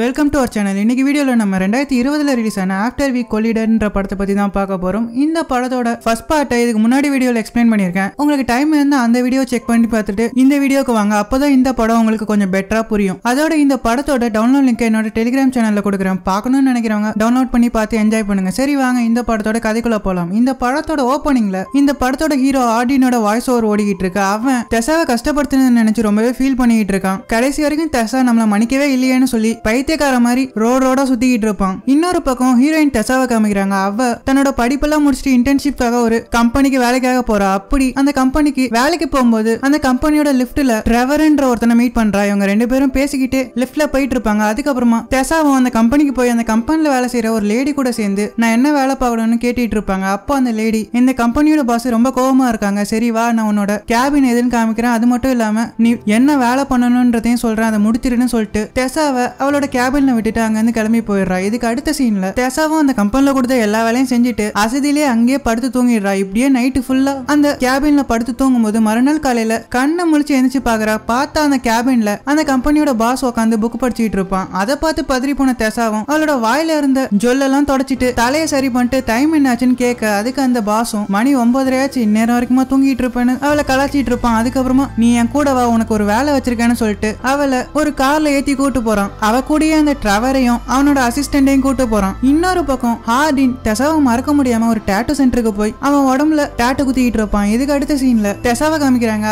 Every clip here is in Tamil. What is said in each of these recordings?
Welcome to our channel. இன்னைக்கு வீடியோல நம்ம 2020ல ரிலீஸ் ஆன ஆஃப்டர் வீக் கொலிடர்ன்ற படத்தை பத்தி தான் பார்க்க போறோம். இந்த படத்தோட ஃபர்ஸ்ட் பார்ட்டை இதுக்கு முன்னாடி வீடியோல எக்ஸ்பிளைன் பண்ணியிருக்கேன். உங்களுக்கு டைம் இருந்தா அந்த வீடியோ செக் பண்ணி பார்த்துட்டு இந்த வீடியோக்கு வாங்க. அப்பதான் இந்த படம் உங்களுக்கு கொஞ்சம் பெட்டரா புரியும். அதோட இந்த படத்தோட டவுன்லோட் லிங்க் என்னோட டெலிகிராம் சேனல்ல கொடுக்குறேன். பார்க்கணும்னு நினைக்கிறவங்க டவுன்லோட் பண்ணி பார்த்து என்ஜாய் பண்ணுங்க. சரி வாங்க இந்த படத்தோட கதைக்குள்ள போலாம். இந்த படத்தோட ஓப்பனிங்ல இந்த படத்தோட ஹீரோ ஆர்டினோட வாய்ஸ் ஓவர் ஓடிக்கிட்டு இருக்கு. அவன் டெசாவை கஷ்டப்படுத்துன்னு நினைச்சு ரொம்பவே ஃபீல் பண்ணிட்டு இருக்கான். கடைசி வரைக்கும் டெசா நம்மள மன்னிக்கவே இல்லையேன்னு சொல்லி பைத்தியக்கார மாதிரி ரோடோட சுத்திக்கிட்டு இருப்பான். இன்னொரு பக்கம் ஹீரோயின் டெசாவை காமிக்கிறாங்க. அவ தன்னோட படிப்பெல்லாம் முடிச்சுட்டு இன்டர்ன்ஷிப்காக ஒரு கம்பெனிக்கு வேலைக்காக போறா. அப்படி அந்த கம்பெனிக்கு வேலைக்கு போகும்போது அந்த கம்பெனியோட லிப்ட்ல ட்ரெவர்ன்ற ஒருத்தனை மீட் பண்றா. இவங்க ரெண்டு பேரும் பேசிக்கிட்டு லிப்ட்ல போயிட்டு இருப்பாங்க. அதுக்கப்புறமா டெசாவும் அந்த கம்பெனிக்கு போய் அந்த கம்பெனில வேலை செய்யற ஒரு லேடி கூட சேர்ந்து நான் என்ன வேலை பார்க்கணும்னு கேட்டுட்டு இருப்பாங்க. அப்போ அந்த லேடி இந்த கம்பெனியோட பாஸ் ரொம்ப கோவமா இருக்காங்க. சரி வா நான் உன்னோட கேபின் எதுன்னு காமிக்கிறேன். அது மட்டும் இல்லாம நீ என்ன வேலை பண்ணணும்ன்றதையும் சொல்றேன், அதை முடிச்சிருன்னு சொல்லிட்டு டெசாவை அவளோட கேபின்ல விட்டுட்டு அங்க இருந்து கிளம்பி போயிடுறா. இதுக்கு அடுத்த சீன்ல டெசாவும் அந்த கம்பெனில கொடுத்த எல்லா வேலையும் செஞ்சுட்டு அசதியிலே அங்கேயே படுத்து தூங்கிடுறா. இப்படியே நைட்டு ஃபுல்லா அந்த கேபின்ல படுத்து தூங்கும் போது மறுநாள் காலையில கண்ணை முழிச்சு எந்திரிச்சு பாக்குறா. பார்த்தா அந்த கேபின்ல அந்த கம்பெனியோட பாஸ் உட்காந்து புக் படிச்சுட்டு இருப்பான். அதை பார்த்து பதறி போன டெசாவும் அவளோட வாயில இருந்த ஜொல்லெல்லாம் தொடச்சிட்டு தலையை சரி பண்ணிட்டு டைம் என்னாச்சுன்னு கேட்க அதுக்கு அந்த பாஸும் மணி 9:30 ஆச்சு, இந்நேரம் வரைக்குமா தூங்கிட்டு இருப்பேன்னு அவளை கலாச்சிட்டு இருப்பான். அதுக்கப்புறமா நீ என் கூட வா, உனக்கு ஒரு வேலை வச்சிருக்கேன்னு சொல்லிட்டு அவளை ஒரு கார்ல ஏத்தி கூட்டு போறான். அவ கூடயே அந்த ட்ரெவரையும் அவனோட அசிஸ்டன்டையும் கூட்டு போறான். இன்னொரு பக்கம் ஹார்டின் டெசாவை மறக்க முடியாம ஒரு டாட்டூ சென்டருக்கு போய் அவன் உடம்புல டாட்டூ குத்திக்கிட்டு இருப்பான். இதுக்கு அடுத்த சீன்ல டெசாவை காமிக்கிறாங்க.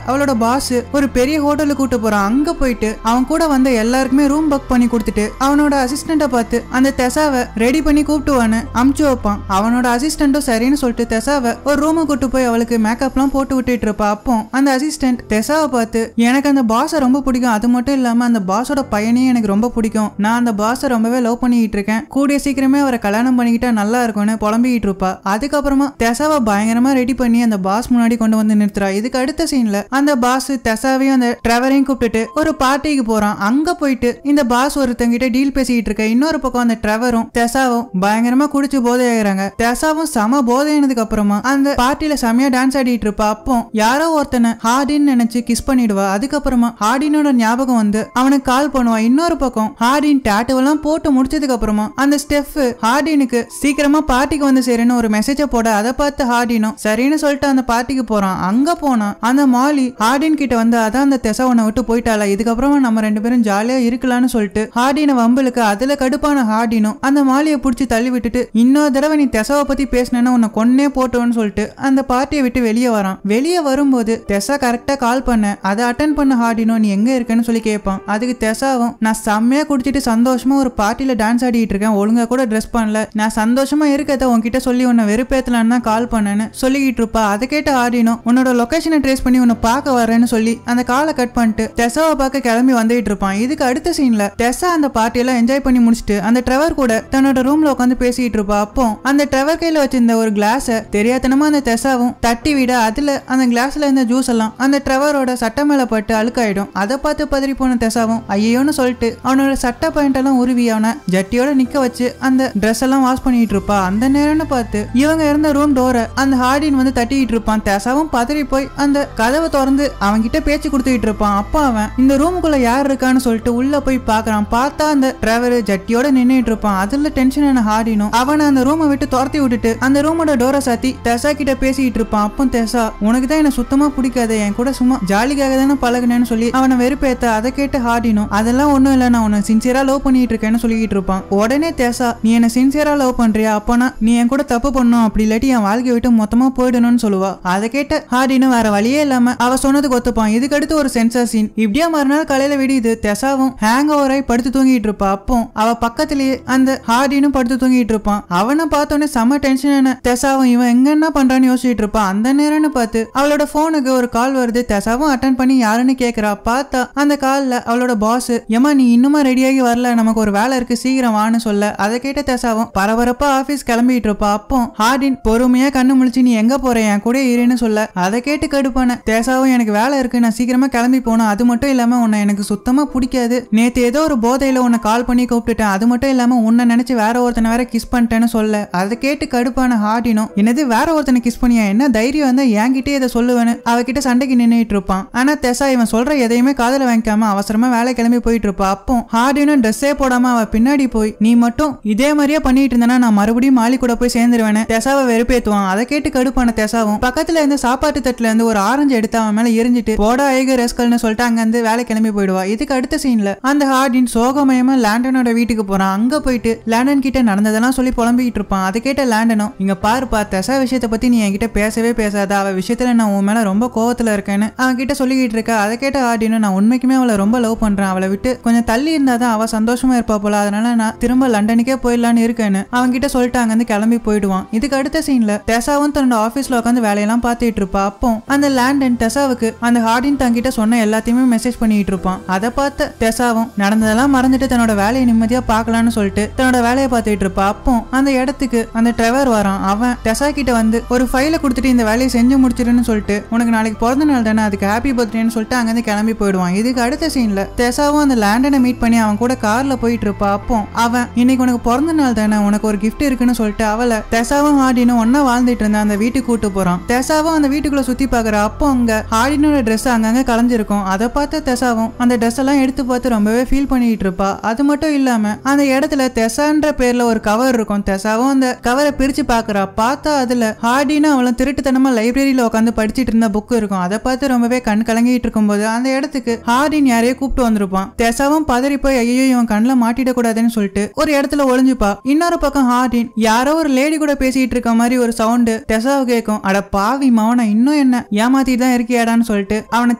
அவளோட பாஸ் ஒரு பெரிய ஹோட்டலுக்கு கூட்டு போறான். அங்க போயிட்டு அவன் கூட வந்த எல்லாருக்குமே ரூம் புக் பண்ணி கொடுத்துட்டு அவனோட அசிஸ்டண்ட பார்த்து அந்த டெசாவை ரெடி பண்ணி கூப்பிட்டுவான்னு அமுச்சு வைப்பான். அவனோட அசிஸ்டன்ட்டும் சரின்னு சொல்லிட்டு டெசாவை ஒரு ரூமுக்கு கூட்டு போய் அவளுக்கு மேக்கப்லாம் போட்டு விட்டுட்டு இருப்பா. அப்போ அந்த அசிஸ்டன்ட் டெசாவை பார்த்து எனக்கு அந்த பாஸை ரொம்ப பிடிக்கும், அது மட்டும் இல்லாம அந்த பாஸோட பையனையும் எனக்கு ரொம்ப பிடிக்கும், நான் அந்த பாஸை ரொம்பவே லவ் பண்ணிட்டு இருக்கேன், கூடிய சீக்கிரமே அவரை கல்யாணம் பண்ணிக்கிட்டா நல்லா இருக்கும்னு புலம்பிக்கிட்டு இருப்பா. அதுக்கப்புறமா டெசாவை பயங்கரமா ரெடி பண்ணி அந்த பாஸ் முன்னாடி கொண்டு வந்து நிறுத்துறா. இதுக்கு அடுத்த சீன்ல அந்த பாஸ் டெசாவையும் அந்த ட்ரெவரையும் கூப்பிட்டுட்டு ஒரு பார்ட்டிக்கு போறான். அங்க போயிட்டு இந்த பாஸ் ஒருத்தங்கிட்ட டீல் பேசிக்கிட்டு இருக்க. இன்னொரு பக்கம் அந்த ட்ரெவரும் டெசாவும் பயங்கரமா குடிச்சு போதை ஆகிறாங்க. டெசாவும் சம போதையானதுக்கு அப்புறமா அந்த பார்ட்டில செமையா டான்ஸ் ஆடிட்டு இருப்பா. அப்போ யாரோ ஒருத்தனை ஹார்டின் நினைச்சு கிஸ் பண்ணிடுவா. அதுக்கப்புறமா ஹார்டினோட ஞாபகம் வந்து அவனுக்கு கால் பண்ணுவா. இன்னொரு பக்கம் ஹார்டின் டாட்டூவெல்லாம் போட்டு முடிச்சதுக்கு அப்புறமா அந்த ஸ்டெஃப் ஹார்டினுக்கு சீக்கிரமா பார்ட்டிக்கு வந்து சேருன்னு ஒரு மெசேஜ போட அதை பார்த்து ஹார்டினும் சரின்னு சொல்லிட்டு அந்த பார்ட்டிக்கு போறான். அங்க போனா அந்த மாலி ஹார்டின் கிட்ட வந்து அதான் அந்த டெசா உன்னை விட்டு போயிட்டாளா, இதுக்கப்புறமா நம்ம ரெண்டு பேரும் ஜாலியா இருக்கலாம்னு சொல்லிட்டு ஹார்டினை வம்பலுக்கு அதுல கடுப்பான ஹார்டினும் அந்த மாலியை புடிச்சு தள்ளி விட்டுட்டு இன்னொரு தடவை நீ டெசாவை பத்தி பேசினா உன்னை கொன்னே போட்டோன்னு சொல்லிட்டு அந்த பார்ட்டியை விட்டு வெளியே வரான். வெளியே வரும்போது டெசா கரெக்டா கால் பண்ண அதை அட்டன் பண்ண ஹார்டினோ நீ எங்க இருக்கன்னு சொல்லி கேட்பான். அதுக்கு டெசாவும் நான் செம்மையா குடிச்சிட்டு சந்தோஷமா ஒரு பார்ட்டில டான்ஸ் ஆடிட்டு இருக்கேன், ஒழுங்கா கூட ட்ரெஸ் பண்ணல, நான் சந்தோஷமா இருக்கத உன்கிட்ட சொல்லி உன்னை வெறுப்பேத்தலான்னு தான் கால் பண்ணேன்னு சொல்லிக்கிட்டு இருப்பா. அதை கேட்ட ஹார்டினோ உன்னோட லொகேஷனை ட்ரேஸ் பண்ணி உன்னை பார்க்க வரேன்னு சொல்லி அந்த காலை கட் பண்ணிட்டு டெசாவை பார்க்க கிளம்பி வந்துட்டு இருப்பான். இதுக்கு அடுத்த சீன்ல டெசா அந்த பார்ட்டியெல்லாம் என்ஜாய் பண்ணி முடிச்சுட்டு அந்த ட்ரெவர் கூட தன்னோட ரூம்ல உட்காந்து பேசிட்டு இருப்பா. அப்போ அந்த ட்ரெவர் கையில வச்சிருந்த ஒரு கிளாஸ தெரியாதனமா அந்த டெசாவும் தட்டி விட அதுல அந்த கிளாஸ்ல இருந்த ஜூஸ் எல்லாம் அந்த ட்ரெவரோட சட்டை மேல பட்டு அழுக்காயிடும். அதை பார்த்து பதறி போன டெசாவும் ஐயோன்னு சொல்லிட்டு அவனோட சட்டை பாயிண்ட் எல்லாம் உருவி அவனை ஜட்டியோட நிக்க வச்சு அந்த ட்ரெஸ் எல்லாம் வாஷ் பண்ணிட்டு இருப்பா. அந்த நேரம்னு பார்த்து இவங்க இருந்த ரூம் டோரை அந்த ஹார்டின் வந்து தட்டிட்டு இருப்பான். டெசாவும் பதறி போய் அந்த கதவை திறந்து அவன்கிட்ட பேச்சு கொடுத்துட்டு இருப்பான். அப்ப அவன் இந்த ரூமுக்குள்ள யார் இருக்கான்னு சொல்லிட்டு உள்ள போய் பாக்குறான். பார்த்தா அந்த டிரைவர் ஜட்டியோட நின்னுட்டு இருப்பான். அதுல டென்ஷன் ஆன ஹார்டினும் அவனை அந்த ரூமை விட்டு துரத்தி விட்டுட்டு அந்த ரூமோட டோரை சாத்தி டெசா கிட்ட பேசிட்டு இருப்பான். அப்போ டெசா உனக்கு தான் என்ன சுத்தமா பிடிக்காது, என் கூட சும்மா ஜாலிக்காக தானே பழகுனேன்னு சொல்லி அவனை வெறுப்பேத்த. அதை கேட்டு ஹார்டினும் அதெல்லாம் ஒண்ணும் இல்ல, நான் உன்னை சின்சியரா லவ் பண்ணிட்டு இருக்கேன்னு சொல்லிட்டு இருப்பான். உடனே டெசா நீ என்ன சின்சியரா லவ் பண்றியா, அப்பனா நீ என் கூட தப்பு பண்ணும், அப்படி இல்லாட்டி என் வாழ்க்கையை விட்டு மொத்தமா போயிடணும்னு சொல்லுவா. அதை கேட்ட ஹார்டினும் வேற வழியே இல்லாம அவ சொன்னதுக்கு ஒத்துப்பான். இதுக்கு அடுத்து ஒரு சென்சார் சீன். இப்படியா மறுநாள் காலையில விடியுது. டெசாவும் ஹேங் ஓவராய் படுத்து தூங்கிட்டு இருப்பா. அப்போ அவ பக்கத்திலேயே அந்த ஹார்டினும் படுத்து தூங்கிட்டு இருப்பான். அவனை பார்த்தோன்னே செம்ம டென்ஷன் டெசாவும் இவன் எங்க என்ன பண்றான்னு யோசிச்சுட்டு இருப்பான். அந்த நேரம்னு பார்த்து அவளோட போனுக்கு ஒரு கால் வருது. டெசாவும் அட்டன் பண்ணி யாருன்னு கேக்குறா. பார்த்தா அந்த கால்ல அவளோட பாஸ் ஏமா நீ இன்னுமா ரெடியாகி வரல, நமக்கு ஒரு வேலை இருக்கு சீக்கிரம் வான்னு சொல்ல. அதை கேட்ட டெசாவும் பரபரப்பா ஆபீஸ் கிளம்பிட்டு இருப்பா. அப்போ ஹார்டின் பொறுமையா கண்ணு முழிச்சு நீ எங்க போற என் கூட இருன்னு சொல்ல. அதை கேட்டு கடுப்பான டெசாவும் எனக்கு வேலை இருக்கு, நான் சீக்கிரமா கிளம்பி போனோம், அது மட்டும் இல்லாம உன்னை எனக்கு சுத்தமா பிடிக்காது, நேத்து ஏதோ ஒரு போதையில உன்னை கால் பண்ணி கூப்பிட்டுட்டேன், அது மட்டும் இல்லாம உன்னை நினைச்சு வேற ஒருத்தனை வேற கிஸ் பண்ணிட்டேன்னு சொல்ல. அதை கேட்டு கடுப்பான ஹார்டினும் என்னது வேற ஒருத்தனை கிஸ் பண்ணியா, என்ன தைரியம் வந்தா என்கிட்டே இதை சொல்லுவேன்னு அவகிட்ட சண்டைக்கு நின்னுட்டு இருப்பான். ஆனா டெசா இவன் சொல்ற எதையுமே காதல வாங்கிக்காம அவசரமா வேலை கிளம்பி போயிட்டு இருப்பா. அப்போ ஹார்டினும் ட்ரெஸ்ஸே போடாம அவ பின்னாடி போய் நீ மட்டும் இதே மாதிரியே பண்ணிட்டு இருந்தனா நான் மறுபடியும் மாலி கூட போய் சேர்ந்துருவேன் தெசாவை வெறுப்பேத்துவான். அதை கேட்டு கடுப்பான தெசாவும் பக்கத்துல இருந்து சாப்பாட்டு தட்டுல இருந்து ஒரு ஆரஞ்சு எடுத்து அவன் மேல எரிஞ்சிட்டு போடா ஐகர் ரெஸ்கல்னு சொல்லிட்டு அங்க இருந்து வேலை கிளம்பி போயிடுவா. இதுக்கு அடுத்த சீன்ல அந்த ஹார்டின் சோகமயமா லேண்டனோட வீட்டுக்கு போறான். அங்க போயிட்டு லேண்டன் கிட்ட நடந்ததெல்லாம் சொல்லி புலம்பிக்கிட்டு இருப்பான். அதை கேட்ட லேண்டனும் இங்க பாருப்பா தெசா விஷயத்தை பத்தி நீ என்கிட்ட பேசவே பேசாத, அவ விஷயத்துல நான் உன் மேல ரொம்ப கோவத்துல இருக்கேன்னு அவன் கிட்ட சொல்லிக்கிட்டு இருக்க. அதை கேட்ட ஹார்டினும் நான் உண்மைக்குமே அவளை ரொம்ப லவ் பண்றேன், அவளை விட்டு கொஞ்சம் தள்ளி இருந்தாதான் அவ சந்தோஷமா இருப்பா போல, அதனால நான் திரும்ப லண்டனுக்கே போயிடலான்னு இருக்கேன்னு அவங்க கிட்ட சொல்லிட்டு அங்க இருந்து கிளம்பி போயிடுவான். இதுக்கு அடுத்த சீன்ல தெசாவும் தன்னோட ஆபீஸ்ல உட்காந்து வேலையெல்லாம் பார்த்துட்டு இருப்பா. அப்போ அந்த லேண்டன் தெசாவுக்கு அந்த ஹார்டின் தங்கிட்ட சொன்ன எல்லாத்தையுமே மெசேஜ் பண்ணிட்டு இருப்பான். அதை பார்த்து தெசாவும் நடந்ததெல்லாம் மறந்துட்டு தன்னோட வேலையை நிம்மதியா பார்க்கலாம்னு சொல்லிட்டு தன்னோட வேலையை பார்த்துட்டு இருப்பா. அப்போ அந்த இடத்துக்கு அந்த ட்ரெவர் வரான். அவன் தெசா கிட்ட வந்து ஒரு ஃபைலை கொடுத்துட்டு இந்த வேலையை செஞ்சு முடிச்சிருன்னு சொல்லிட்டு உனக்கு நாளைக்கு பிறந்த நாள் தானே அதுக்கு ஹாப்பி பர்த்டேன்னு சொல்லிட்டு அங்கிருந்து கிளம்பி போயிடுவான். இதுக்கு அடுத்த சீன்ல தெசாவும் அந்த லேண்டனை மீட் பண்ணி அவன் கூட கார்ல போயிட்டு இருப்பா. அப்போ அவன் இன்னைக்கு உனக்கு பிறந்த நாள் தானே உனக்கு ஒரு கிஃப்ட் இருக்குன்னு சொல்லிட்டு அவளை தெசாவும் ஹார்டினும் ஒன்னா வாழ்ந்துட்டு இருந்த அந்த வீட்டுக்கு கூட்டு போறான். தெசாவும் அந்த வீட்டுக்குள்ள சுத்தி பாக்குற. அப்போ அங்க ஹார்டினோட ட்ரெஸ் அங்கங்க கலைஞ்சிருக்கும். அதை பார்த்து தெசாவும் அந்த ட்ரெஸ் எல்லாம் எடுத்து பார்த்து ரொம்பவே ஃபீல் பண்ணிட்டு இருப்பா. அது மட்டும் இல்லாம அந்த இடத்துல தெசான்ற பேர்ல ஒரு கவர் இருக்கும். தெசாவும் அந்த கவரை பிரிச்சு பாக்குறா. பார்த்தா அதுல ஹார்டினும் அவளும் திருட்டுத்தனமா லைப்ரரியில உட்காந்து படிச்சிட்டு இருந்த புக் இருக்கும். அதை பார்த்து ரொம்பவே கண் கலங்கிட்டு இருக்கும்போது அந்த இடத்துக்கு ஹார்டின் யாரையோ கூப்பிட்டு வந்திருப்பான். தெசாவும் பதறி போய் ஐயோ இவன் கண்ணில் மாட்டிட கூடாதுன்னு சொல்லிட்டு ஒரு இடத்துல ஒளிஞ்சுப்பா. இன்னொரு பக்கம் ஹார்டின் யாரோ ஒரு லேடி கூட பேசிட்டு இருக்க மாதிரி ஒரு சவுண்டு தெசாவு கேட்கும். அட பாவி மவனை இன்னும் என்ன ஏமாத்திட்டு தான் இருக்கியாடான்னு சொல்லிட்டு அவனை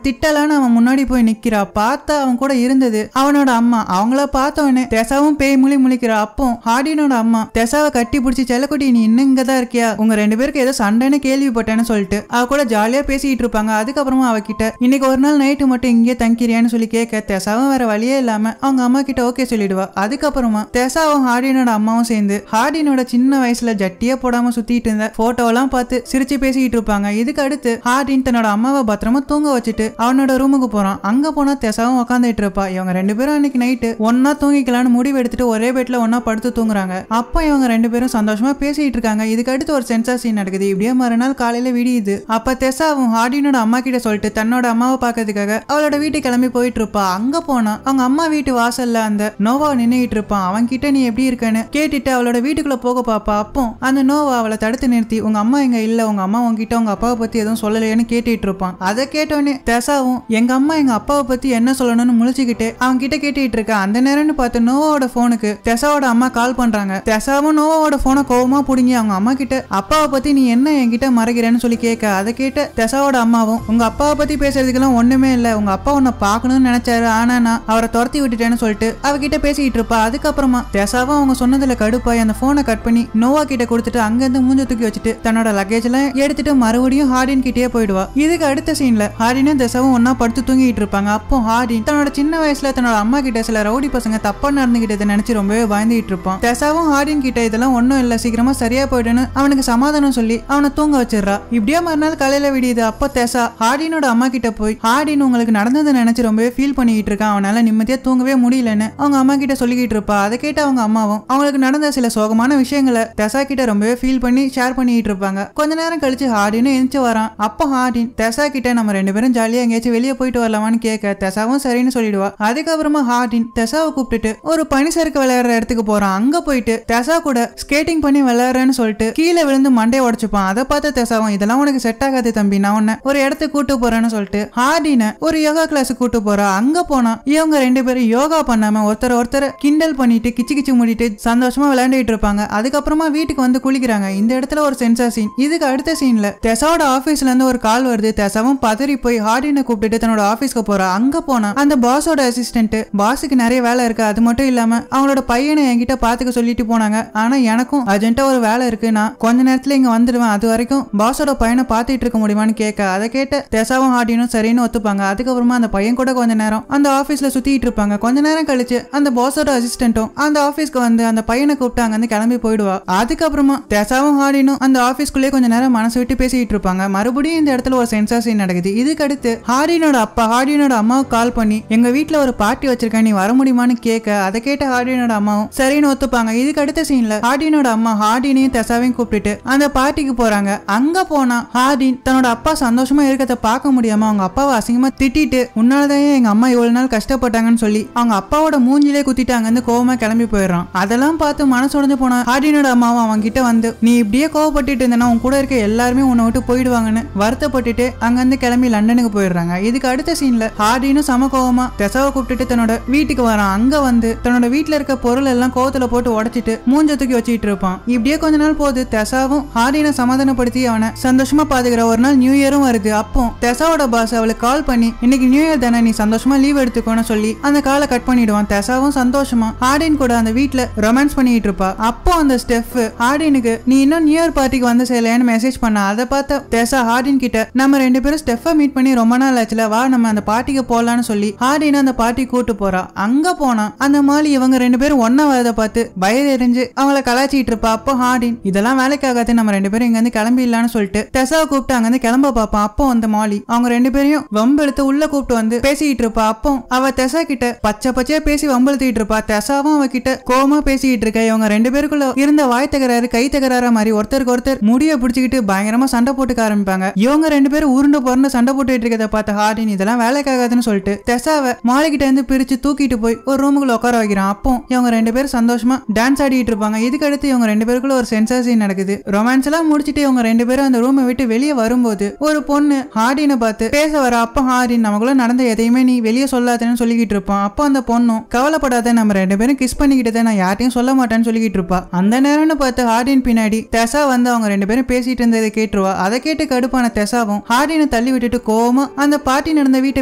திட்டலான்னு அவன் முன்னாடி போய் நிக்கிறா. பார்த்தா அவன் கூட இருந்தது அவனோட அம்மா. அவங்கள பார்த்தவனே தெசாவும் பேய் முழிக்கிறா. அப்போ ஹார்டினோட அம்மா தெசாவை கட்டி பிடிச்சி செல்லக்குட்டி நீ இன்னும் இங்கதான் இருக்கியா, உங்க ரெண்டு பேருக்கு ஏதோ சண்டைன்னு கேள்விப்பட்டேன்னு சொல்லிட்டு அவ கூட ஜாலியா பேசிட்டு இருப்பாங்க. அதுக்கப்புறமா அவகிட்ட இன்னைக்கு ஒரு நாள் நைட்டு மட்டும் இங்கே தங்கிறியான்னு சொல்லி கேட்க தெசாவும் வேற வழியே இல்லாம அவங்க அம்மா கிட்ட ஓகே சொல்லிடுவா. அதுக்கப்புறமா தெசாவும் ஹார்டினோட அம்மாவும் சேர்ந்து ஹார்டினோட சின்ன வயசுல ஜட்டியே போடாம சுத்திட்டு இருந்த போட்டோ எல்லாம் பார்த்து சிரிச்சு பேசிட்டு இருப்பாங்க. இதுக்கு அடுத்து ஹார்டின் தன்னோட அம்மாவை பத்திரமா தூங்க வச்சுட்டு அவனோட ரூமுக்கு போறான். அங்க போனா தெசாவும் உட்காந்துட்டு இருப்பா. இவங்க ரெண்டு பேரும் அன்னைக்கு நைட்டு ஒன்னா தூங்கிக்கலான்னு முடிவு எடுத்துட்டு ஒரே பெட்ல ஒன்னா படுத்து தூங்குறாங்க. அப்ப இவங்க ரெண்டு பேரும் சந்தோஷமா பேசிட்டு இருக்காங்க. இதுக்கு அடுத்து ஒரு சென்சார் சீன் நடக்குது. இப்படியே மறுநாள் காலையில விடியுது. அப்ப தெசாவும் ஹார்டினோட அம்மா கிட்ட சொல்லிட்டு தன்னோட அம்மாவை பாக்கிறதுக்காக அவளோட வீட்டுக்கு கிளம்பி போயிட்டு இருப்பா. அங்க போனா அவங்க அம்மா வீட்டு வாசல்ல அந்த நோவா நின்னுட்டு இருப்பான். அவன் கிட்ட நீ எப்படி இருக்கன்னு கேட்டுட்டு அவளோட வீட்டுக்குள்ள போக பாப்பா. அப்போ அந்த நோவா அவளை தடுத்து நிறுத்தி உங்க அம்மா எங்க இல்ல, உங்க அம்மா உங்ககிட்ட உங்க அப்பாவை பத்தி எதுவும் சொல்லலையேன்னு கேட்டுட்டு இருப்பான். அதை கேட்டோன்னே தெசாவும் எங்க அம்மா எங்க அப்பாவை பத்தி என்ன சொல்லணும்னு முழிச்சுக்கிட்டு அவன் கிட்ட கேட்டுட்டு இருக்கா. அந்த நேரம்னு பார்த்து நோவாவோட போனுக்கு தெசாவோட அம்மா கால் பண்றாங்க. தெசாவும் நோவாவோட போனை கோவமா புடுங்கி அவங்க அம்மா கிட்ட அப்பாவை பத்தி நீ என்ன என்கிட்ட மறைக்கிறேன்னு சொல்லி கேட்க. அதை கேட்ட தெசாவோட அம்மாவும் உங்க அப்பாவை பத்தி பேசுறதுக்கெல்லாம் ஒண்ணுமே இல்ல, உங்க அப்பா உன்னை பாக்கணும்னு நினைச்சாரு ஆனா நான் அவரை துரத்தி விட்டுட்டேன்னு சொல்லிட்டு அவகிட்ட பேசிட்டு இருப்பா. அதுக்கப்புறமா தெசாவும் அவங்க சொன்னதுல கடுப்பாய் அந்த போனை கட் பண்ணி நோவா கிட்ட கொடுத்துட்டு அங்கிருந்து மூஞ்ச தூக்கி வச்சுட்டு தன்னோட லக்கேஜ் எல்லாம் எடுத்துட்டு மறுபடியும் ஹார்டின் கிட்டே போயிடுவா. இதுக்கு அடுத்த சீன்ல ஹார்டினும் தெசாவும் ஒன்னா படுத்து தூங்கிட்டு இருப்பாங்க. அப்போ ஹார்டின் தன்னோட சின்ன வயசுல தன்னோட அம்மா கிட்ட சில ரவுடி பசங்க தப்பா நடந்துகிட்டதை நினைச்சு ரொம்பவே பயந்துட்டு இருப்பான். தெசாவும் ஹார்டின் கிட்ட இதெல்லாம் ஒண்ணும் இல்ல சீக்கிரமா சரியா போயிடுன்னு அவனுக்கு சமாதானம் சொல்லி அவனை தூங்க வச்சிடறா. இப்படியே மறுநாள் காலையில விடியுது. அப்போ தெசா ஹார்டினோட அம்மா கிட்ட போய் ஹார்டின் உங்களுக்கு நடந்ததை நினைச்சு ரொம்பவே ஃபீல் பண்ணிட்டு இருக்கான், அவனால நிம்மதியா தூங்கவே முடியலன்னு அவங்க அம்மா கிட்ட சொல்லிக்கிட்டு இருப்பா. அதை கேட்டு அவங்க அம்மாவும் அவங்களுக்கு நடந்த சில சோகமான விஷயங்களை தெசா கிட்ட ரொம்பவே ஃபீல் பண்ணி ஷேர் பண்ணிட்டு இருப்பாங்க. கொஞ்ச நேரம் கழிச்சு ஹார்டினும் எந்திச்சு வரான். அப்போ ஹார்டின் தெசா கிட்ட நம்ம ரெண்டு பேரும் ஜாலியா எங்கேயாச்சும் வெளியே போயிட்டு வரலாமான்னு கேட்க தெசாவும் சரின்னு சொல்லிடுவா. அதுக்கப்புறமா ஹார்டின் தெசாவை கூப்பிட்டுட்டு ஒரு பனிசறுக்கு விளையாடுற இடத்துக்கு போறான். அங்க போயிட்டு தெசா கூட ஸ்கேட்டிங் பண்ணி விளையாடுறேன்னு சொல்லிட்டு கீழே விழுந்து மண்டையை உடைச்சுப்பான். அதை பார்த்து தெசாவும் இதெல்லாம் உனக்கு செட் ஆகாது தம்பி, நான் உன்னை ஒரு இடத்துக்கு கூட்டு போறேன்னு சொல்லிட்டு ஹார்டினை ஒரு யோகா கிளாஸுக்கு கூட்டு போறா. அங்க போனா இவங்க ரெண்டு பேரும் யோகா பண்ணாம ஒருத்தர் கிண்டல் பண்ணிட்டு கிச்சு மூடிட்டு சந்தோஷமா விளையாண்டுட்டு இருப்பாங்க. அதுக்கப்புறமா வீட்டுக்கு வந்து குளிக்கிறாங்க. இந்த இடத்துல ஒரு சென்சார் சீன். இதுக்கு அடுத்த சீன்ல தெசாவோட ஆபீஸ்ல இருந்து ஒரு கால் வருது. தெசாவும் பதறி போய் ஹார்டினை கூப்பிட்டு தன்னோட ஆபீஸ்க்கு போறா. அங்க போனா அந்த பாஸோட அசிஸ்டன்ட் பாஸுக்கு நிறைய வேலை இருக்கு, அது மட்டும் இல்லாம அவங்களோட பையனை என்கிட்ட பாத்துக்க சொல்லிட்டு போனாங்க, ஆனா எனக்கும் அர்ஜென்ட்டா ஒரு வேலை இருக்கு, நான் கொஞ்ச நேரத்துல இங்க வந்துடுவேன், அது வரைக்கும் பாஸோட பையனை பாத்துட்டு இருக்க முடியுமான்னு கேட்க. அதை கேட்ட தெசாவும் ஹார்டினும் சரின்னு ஒத்துப்பாங்க. அதுக்கப்புறமா அந்த பையன் கூட கொஞ்ச நேரம் அந்த ஆபீஸ்ல சுத்திட்டு இருப்பாங்க. கொஞ்ச நேரம் கழிச்சு அந்த பாஸோட அசிஸ்டன்ட்டும் அந்த ஆபீஸ்க்கு வந்து அந்த பையனை கூப்பிட்டு அங்க இருந்து கிளம்பி போயிடுவா. அதுக்கப்புறமா தெசாவும் ஹார்டினும் அந்த ஆபீஸ்க்குள்ளே கொஞ்ச நேரம் மனசு விட்டு பேசிட்டு இருப்பாங்க. மறுபடியும் இந்த இடத்துல ஒரு சென்சார் சீன் நடக்குது. இதுக்கு அடுத்து ஹார்டினோட அப்பா ஹார்டினோட அம்மாவுக்கு கால் பண்ணி எங்க வீட்டுல ஒரு பார்ட்டி வச்சிருக்கேன், நீ வர முடியுமான்னு கேட்க. அதை கேட்ட ஹார்டினோட அம்மாவும் சரின்னு ஒத்துப்பாங்க. இதுக்கு அடுத்த சீன்ல ஹார்டினோட அம்மா ஹார்டினையும் தெசாவையும் கூப்பிட்டு அந்த பார்ட்டிக்கு போறாங்க. அங்க போனா ஹார்டின் தன்னோட அப்பா சந்தோஷமா இருக்கிறத பார்க்க முடியாம அவங்க அப்பாவை அசிங்கமா திட்டிட்டு உன்னாலதான் எங்க அம்மா இவ்வளவு நாள் கஷ்டப்பட்டாங்கன்னு சொல்லி அவங்க அப்பாவோட மூஞ்சிலே குத்திட்டு அங்க இருந்து கோவமா கிளம்பி போயிடுறான். அதெல்லாம் பார்த்து மனசு உடைஞ்சு போன ஹார்டினோட அம்மாவும் அவன் கிட்ட வந்து நீ இப்படியே கோவப்பட்டுட்டு இருந்தனா உன் கூட இருக்க எல்லாருமே உன்னை விட்டு போயிடுவாங்கன்னு வருத்தப்பட்டுட்டு அங்க இருந்து கிளம்பி லண்டனுக்கு போயிடுறாங்க. இதுக்கு அடுத்த சீன்ல ஹார்டினும் சம கோவமா தெசாவை கூப்பிட்டுட்டு தன்னோட வீட்டுக்கு வரான். அங்க வந்து தன்னோட வீட்டுல இருக்க பொருள் எல்லாம் கோவத்துல போட்டு உடைச்சிட்டு மூஞ்ச தூக்கி வச்சுட்டு இருப்பான். இப்படியே கொஞ்ச நாள் போது தெசாவும் ஹார்டினை சமாதானப்படுத்தி அவனை சந்தோஷமா பாத்துக்கிற. ஒரு நாள் நியூ இயரும் வருது. அப்போ தெசாவோட பாஸ் அவளுக்கு கால் பண்ணி இன்னைக்கு நியூ இயர் தானே, நீ சந்தோஷமா லீவ் எடுத்துக்கோன்னு சொல்லி அந்த காலை கட் பண்ணிடுவான். தெசாவும் சந்தோஷமா ஹார்டின் கூட அந்த வீட்டுல ரொமான்ஸ் பண்ணிட்டு இருப்பா. அப்போ அந்த ஸ்டெஃப் ஹார்டினுக்கு நீ இன்னும் நியூ இயர் பார்ட்டிக்கு வந்து செய்யலையான்னு மெசேஜ் பண்ண. அதை பார்த்த தெசா ஹார்டின் கிட்ட நம்ம 2 பேரும் ஸ்டெஃபை மீட் பண்ணி ரொம்ப நாள் ஆச்சுல, வா நம்ம அந்த பார்ட்டிக்கு போலான்னு சொல்லி ஹார்டின் அந்த பார்ட்டி கூட்டு போறா. அங்க போனா அந்த மாலி இவங்க 2 பேரும் ஒன்னா வரத பார்த்து பயிர் எரிஞ்சு அவங்கள கலாச்சிட்டு இருப்பா. அப்போ ஹார்டின் இதெல்லாம் வேலைக்கு ஆகாது, நம்ம 2 பேரும் இங்க இருந்து கிளம்பிடலான்னு சொல்லிட்டு தெசாவை கூப்பிட்டு அங்க இருந்து கிளம்ப பாப்பான். அப்போ அந்த மாலி அவங்க 2 பேரையும் வம்பெழுத்து உள்ள கூப்பிட்டு வந்து பேசிட்டு இருப்பா. அப்போ அவ தெசா கிட்ட பச்சை பச்சையா பேசி வம்பெழுத்திட்டு இருப்பா. தெசாவும் அவ கிட்ட கோவமா பேசிட்டு இருக்க. இவங்க 2 பேருக்குள்ள இருந்த வாய் தகராறு கை தகராற மாதிரி ஒருத்தருக்கு ஒருத்தர் முடிய பிடிச்சிக்கிட்டு பயங்கரமா சண்டை போட்டுக்க ஆரம்பிப்பாங்க. இவங்க 2 பேரும் உருண்டு பொருண்டு சண்டை போட்டுட்டு இருக்கதை பார்த்த ஹார்டின் இதெல்லாம் வேலைக்காகாதுன்னு சொல்லிட்டு தெசாவை மாலி கிட்ட இருந்து பிரிச்சு தூக்கிட்டு போய் ஒரு ரூமுக்குள்ள உட்கார வைக்கிறான். அப்போ இவங்க 2 பேரும் சந்தோஷமா டான்ஸ் ஆடிட்டு இருப்பாங்க. இதுக்கு அடுத்து இவங்க 2 பேருக்குள்ள ஒரு சென்சார் சீன் நடக்குது. ரொமான்ஸ் எல்லாம் முடிச்சிட்டு இவங்க 2 பேரும் அந்த ரூமை விட்டு வெளியே வரும்போது ஒரு பொண்ணு ஹார்டினை பார்த்து பேச வர. அப்போ ஹார்டின் நமக்குள்ள நடந்த எதையுமே நீ வெளியே சொல்லாதேன்னு சொல்லிக்கிட்டு இருப்பான். அப்போ அந்த பொண்ணும் கவலைப்படாத, நம்ம 2 பேரும் கிஸ் பண்ணிக்கிட்டதை நான் யார்ட்டையும் சொல்ல மாட்டேன்னு சொல்லிக்கிட்டு இருப்பா. அந்த நேரம்னு பார்த்து ஹார்டின் பின்னாடி தெசா வந்து அவங்க 2 பேரும் பேசிட்டு இருந்ததை கேட்டுருவா. அதை கேட்டு கடுப்பான தெசாவும் ஹார்டினை தள்ளி விட்டுட்டு கோவமா அந்த பார்ட்டி நடந்த வீட்டை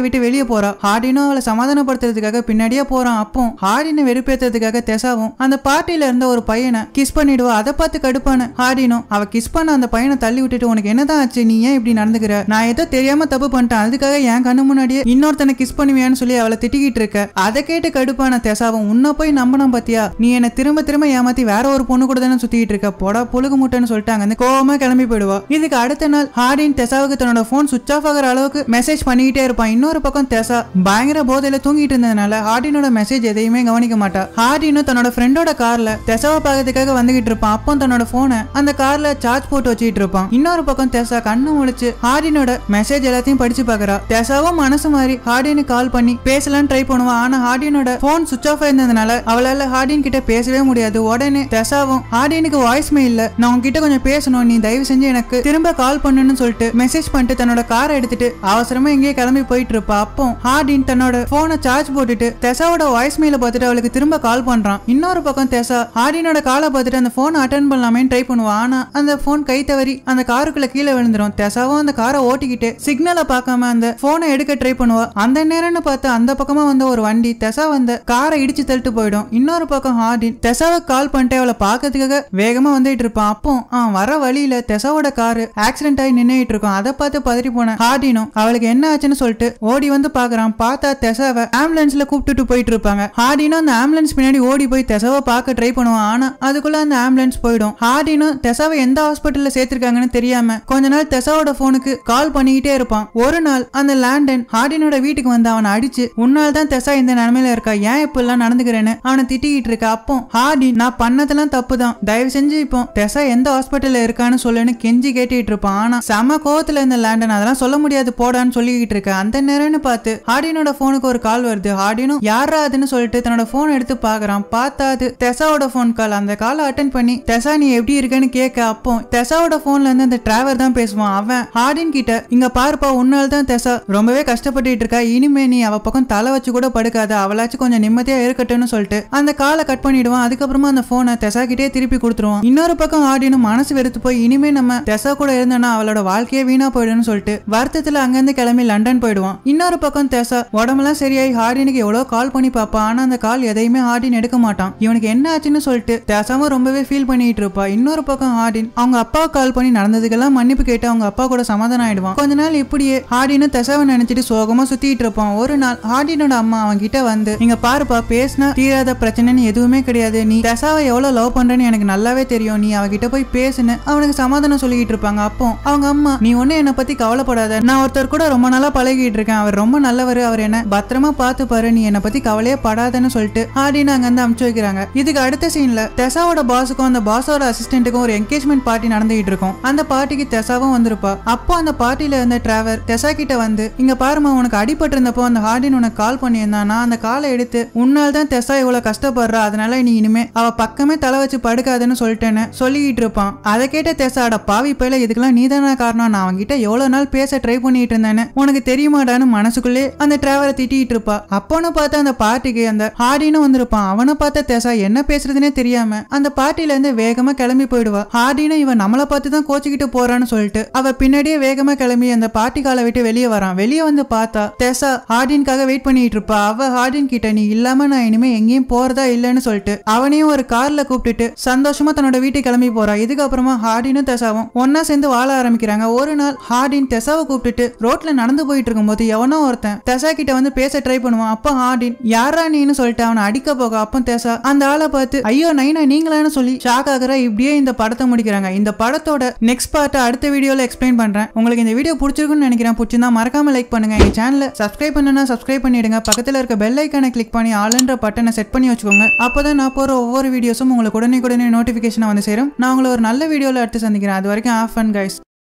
விட்டு வெளியே போறா. ஹார்டினும் அவளை சமாதானப்படுத்துறதுக்காக பின்னாடியே போறான். அப்போ ஹார்டினை வெறுப்பேற்றதுக்காக தெசாவும் அந்த பார்ட்டியில இருந்த ஒரு பையனை கிஸ் பண்ணிடுவா. அதை பார்த்து கடுப்பான ஹார்டினும் அவ கிஸ் பண்ண அந்த பையனை தள்ளி விட்டுட்டு உனக்கு என்னதான் ஆச்சு, நீ ஏன் இப்படி நடந்துக்கிற, நான் ஏதோ தெரியாம தப்பு பண்ணிட்டேன், அதுக்காக என் கண்ணு முன்னாடியே இன்னொருத்தனை கிஸ் பண்ணுவியான்னு சொல்லி அவளை திட்டிக்கிட்டு இருக்க. அதை கேட்டு கடுப்பான தெசாவும் உன்ன போய் நம்பணும் பாத்தியா, நீ என்ன திரும்ப திரும்ப ஏமாத்தி வேற ஒரு பொண்ணு கூட தானே சுத்திட்டு இருக்க, போடா புழுகு முட்டைன்னு சொல்லிட்டு அங்க கோவமா கிளம்பி போயிடுவா. இதுக்கு அடுத்த நாள் ஹார்டின் தெசாவுக்கு தன்னோட போன் சுவிட்ச் ஆஃப் ஆகிற அளவுக்கு மெசேஜ் பண்ணிக்கிட்டே இருப்பான். இன்னொரு பக்கம் தெசா பயங்கர போதையில தூங்கிட்டு இருந்ததுனால ஹார்டினோட மெசேஜ் எதையுமே கவனிக்க மாட்டா. ஹார்டினும் தன்னோட ஃப்ரெண்டோட கார்ல தெசாவை பார்க்கறதுக்காக வந்துகிட்டு இருப்பான். அப்போ தன்னோட போனை அந்த கார்ல சார்ஜ் போட்டு வச்சுட்டு இருப்பான். இன்னொரு பக்கம் தெசா கண்ணு முழிச்சு ஹார்டினோட மெசேஜ் எல்லாத்தையும் படிச்சு பாக்குறா. தெசாவும் மனசு மாறி ஹார்டினுக்கு கால் பண்ணி பேசலான்னு ட்ரை பண்ணுவா. ஆனா ஹார்டினோட போன் சுவிட்ச் ஆஃப் ஆயிருந்ததுனால அவளால ஹார்டின் கிட்ட பேசவே முடியாது. உடனே தெசாவும் ஹார்டினுக்கு வாய்ஸ் மெயில்ல நான் உன்கிட்ட கொஞ்சம் பேசணும், நீ தயவு செஞ்சு எனக்கு திரும்ப கால் பண்ணுன்னு சொல்லிட்டு மெசேஜ் பண்ணிட்டு தன்னோட காரை எடுத்துட்டு அவசரமா எங்கேயே கிளம்பி போயிட்டு இருப்பா. அப்போ ஹார்டின் தன்னோட போனை சார்ஜ் போட்டுட்டு தெசாவோட வாய்ஸ் மெயில பார்த்துட்டு அவளுக்கு திரும்ப கால் பண்றான். இன்னொரு பக்கம் தெசா ஹார்டினோட காலை பார்த்துட்டு அந்த போனை அட்டென்ட் பண்ணலாமேன்னு ட்ரை பண்ணுவா. ஆனா அந்த போன் கை தவறி அந்த காருக்குள்ள கீழே விழுந்துரும். தெசாவும் அந்த காரை ஓட்டிக்கிட்டு சிக்னலை பார்க்காம அந்த போனை எடுக்க ட்ரை பண்ணுவா. அந்த நேரம்னு பார்த்து அந்த பக்கமா வந்த ஒரு வண்டி தெசா வந்த காரை இடிச்சு தள்ளிட்டு போயிடும். இன்னொரு பக்கம் ஹார்டின் தெசாவுக்கு கால் பண்ணிட்டு அவளை பாக்கிறதுக்காக வேகமா வந்துட்டு இருப்பான். அப்போ வர வழியில தெசாவோட காரு ஆக்சிடென்ட் ஆகி நின்னுட்டு இருக்கும். அதை பார்த்து பதறி போன ஹார்டினும் அவளுக்கு என்ன ஆச்சுன்னு சொல்லிட்டு ஓடி வந்து பாக்குறான். பார்த்தா தெசாவை ஆம்புலன்ஸ்ல கூப்பிட்டுட்டு போயிட்டு இருப்பாங்க. ஹார்டினும் அந்த ஆம்புலன்ஸ் பின்னாடி ஓடி போய் தெசாவை பார்க்க ட்ரை பண்ணுவான். ஆனா அதுக்குள்ள அந்த ஆம்புலன்ஸ் போயிடும். ஹார்டினும் தெசாவை எந்த ஹாஸ்பிட்டல்ல சேர்த்திருக்காங்கன்னு தெரியாம கொஞ்ச நாள் தெசாவோட போனுக்கு கால் பண்ணிக்கிட்டே இருப்பான். ஒரு நாள் அந்த லேண்டன் ஹார்டினோட வீட்டுக்கு வந்து அவனை அடிச்சு உன்னால் தான் தெசா இந்த நிலைமையில இருக்கா, ஏன் இப்ப எல்லாம் நடந்துக்கிறேன்னு அவனை திட்டிக்கிட்டு இருக்கா. அப்போ ஹார்டின் நான் பண்ணதெல்லாம் தப்பு தான், தயவு செஞ்சு இப்போ தெசா எந்த ஹாஸ்பிட்டல்ல இருக்கான்னு சொல்லுன்னு கெஞ்சி கேட்டுட்டு இருப்பான். ஆனா செம கோவத்துல இந்த லேண்டன் அதெல்லாம் சொல்ல முடியாது போடான்னு சொல்லிக்கிட்டு இருக்க. அந்த நேரம்னு பார்த்து ஹார்டினோட போனுக்கு ஒரு கால் வருது. ஹார்டினும் யாரா அதுன்னு சொல்லிட்டு தன்னோட போன் எடுத்து பாக்குறான். பார்த்தா அது தெசாவோட போன் கால். அந்த காலை அட்டென்ட் பண்ணி தெசா நீ எப்படி இருக்கன்னு கேட்க. அப்போ தெசாவோட போன்ல இருந்து அந்த டிராவர் தான் பேசுவான். அவன் ஹார்டின் கிட்ட இங்க பாருப்பா, உன்னால தான் தெசா ரொம்பவே கஷ்டப்பட்டு இருக்கா, இனிமே நீ அவ பக்கம் தலை வச்சு கூட படுக்காத, அவளாச்சும் கொஞ்சம் நிம்மதியா இருக்கட்டும்னு சொல்லிட்டு அந்த காலை கட் பண்ணிடுவான். அதுக்கப்புறமா அந்த போனை தெசா கிட்டே திருப்பி கொடுத்துருவான். இன்னொரு பக்கம் ஹார்டினும் மனசு வெறுத்து போய் இனிமே நம்ம தெசா கூட இருந்தோம்னா அவளோட வாழ்க்கையே வீணா போயிடும்னு சொல்லிட்டு வருத்தத்துல அங்கிருந்து கிளம்பி லண்டன் போயிடுவான். இன்னொரு பக்கம் தெசா உடம்பெல்லாம் சரியாயி ஹார்டினுக்கு எவ்வளவு கால் பண்ணி பாப்பா. ஆனா அந்த கால் எதையுமே ஹார்டின் எடுக்க மாட்டான். இவனுக்கு என்ன ஆச்சுன்னு சொல்லிட்டு தெசாவும் ரொம்பவே ஃபீல் பண்ணிட்டு இருப்பா. இன்னொரு பக்கம் ஹார்டின் அவங்க அப்பா கால் பண்ணி நடந்ததுக்கெல்லாம் மன்னிப்பு கேட்டு அவங்க அப்பா கூட சமாதானம் ஆயிடுவான். கொஞ்ச நாள் இப்படியே ஹார்டினும் தெசாவை நினைச்சிட்டு சோகமா சுத்திட்டு இருப்பான். ஒரு நாள் ஹார்டினோட அம்மா அவன் கிட்ட வந்து இங்க பாருப்பா, பேசினா தீராத பிரச்சனைன்னு எதுவுமே கிடையாது, நீ தெசாவை எவ்வளவு லவ் பண்றேன்னு எனக்கு நல்லாவே தெரியும், நீ அவகிட்ட போய் பேசுன்னு அவனுக்கு சமாதானம் சொல்லிட்டு இருப்பாங்க. அப்போ அவங்க அம்மா நீ ஒண்ணு என்னை பத்தி கவலைப்படாத, நான் ஒருத்தர் கூட ரொம்ப நாளா பழகிட்டு இருக்கேன், அவர் ரொம்ப நல்லவர், அவர் என்ன பத்திரமா பார்த்து பாரு, நீ என்னை பத்தி கவலையே படாதன்னு சொல்லிட்டு ஹார்டின் அங்க இருந்து அனுப்பிச்சு வைக்கிறாங்க. இதுக்கு அடுத்த சீன்ல தெசாவோட பாஸுக்கும் அந்த பாஸோட அசிஸ்டன்ட்டுக்கும் ஒரு என்கேஜ்மெண்ட் பார்ட்டி நடந்துகிட்டு இருக்கும். அந்த பார்ட்டிக்கு தெசாவும் வந்திருப்பா. அப்போ அந்த பார்ட்டில இருந்த டிராவர் தெசா கிட்ட வந்து இங்க பாருமா, உனக்கு அடிபட்டு இருந்தப்போ அந்த ஹார்டின் உனக்கு கால் பண்ணியிருந்தான், நான் நான் அந்த காலை எடுத்து உன்னால் தான் தெசா இவ்வளவு கஷ்டப்படுறா, அதனால நீ இனிமே அவ பக்கமே தலை வச்சு படுக்காதுன்னு சொல்லிட்டேன்னு சொல்லிக்கிட்டு இருப்பான். அதை கேட்ட தெசாட பாவி பையில இதுக்கெல்லாம் நீதானா காரணம், நான் அவன்கிட்ட எவ்வளவு நாள் பேச ட்ரை பண்ணிட்டு இருந்தேன்னு உனக்கு தெரியுமாடான்னு மனசுக்குள்ளே அந்த டிராவலை திட்டிட்டு இருப்பா. அப்போன்னு பார்த்தா அந்த பார்ட்டிக்கு அந்த ஹார்டின்னு வந்திருப்பான். அவனை பார்த்த தெசா என்ன பேசுறதுனே தெரியாம அந்த பார்ட்டில இருந்து வேகமா கிளம்பி போயிடுவா. ஹார்டின்னு இவன் நம்மளை பார்த்து தான் கோச்சிக்கிட்டு போறான்னு சொல்லிட்டு அவ பின்னாடியே வேகமா கிளம்பி அந்த பார்ட்டி காலை விட்டு வெளியே வரான். வெளியே வந்து பார்த்தா தெசா ஹார்டின்காக வெயிட் பண்ணிட்டு இருப்பா. அவ ஹார்டின் கிட்ட நீ இல்லாம நான் இனிமே எங்கேயும் போறதா இல்லன்னு சொல்லிட்டு அவனையும் ஒரு கார்ல கூப்பிட்டுட்டு சந்தோஷமா தன்னோட வீட்டுக்கு கிளம்பி போறா. இதுக்கப்புறமா ஹார்டினும் தெசாவும் ஒன்னா சேர்ந்து வாழ ஆரம்பிக்கிறாங்க. ஒரு நாள் ஹார்டின் தெசாவை கூப்பிட்டுட்டு ரோட்ல நடந்து போயிட்டு இருக்கும்போது எவனோ ஒருத்தன் தெசா கிட்ட வந்து பேச ட்ரை பண்ணுவான். அப்ப ஹார்டின் யாரா நீன்னு சொல்லிட்டு அவனை அடிக்க போக அப்ப தெசா அந்த ஆளை பார்த்து ஐயோ நைனா நீங்களான்னு சொல்லி ஷாக் ஆகுற. இப்படியே இந்த படத்தை முடிக்கிறாங்க. இந்த படத்தோட நெக்ஸ்ட் பார்ட்டை அடுத்த வீடியோல எக்ஸ்பிளைன் பண்றேன். உங்களுக்கு இந்த வீடியோ பிடிச்சிருக்குன்னு நினைக்கிறேன். பிடிச்சிருந்தா மறக்காம லைக் பண்ணுங்க. எங்க சேனலை சப்ஸ்கிரைப் பண்ணனா சப்ஸ்கிரைப் பண்ணிடுங்க. பக்கத்துல இருக்க பெல் ஐக்கானை கிளிக் பண்ணி ஆல்ன்ற பட்டனை செட் பண்ணி வச்சுக்கோங்க. அப்பதான் நான் போற ஒவ்வொரு வீடியோஸும் உங்களுக்கு உடனே நோட்டிபிகேஷன் வந்து சேரும். நான் உங்களை ஒரு நல்ல வீடியோல அடுத்து சந்திக்கிறேன். அது வரைக்கும் ஆஃப் அண்ட் கைஸ்.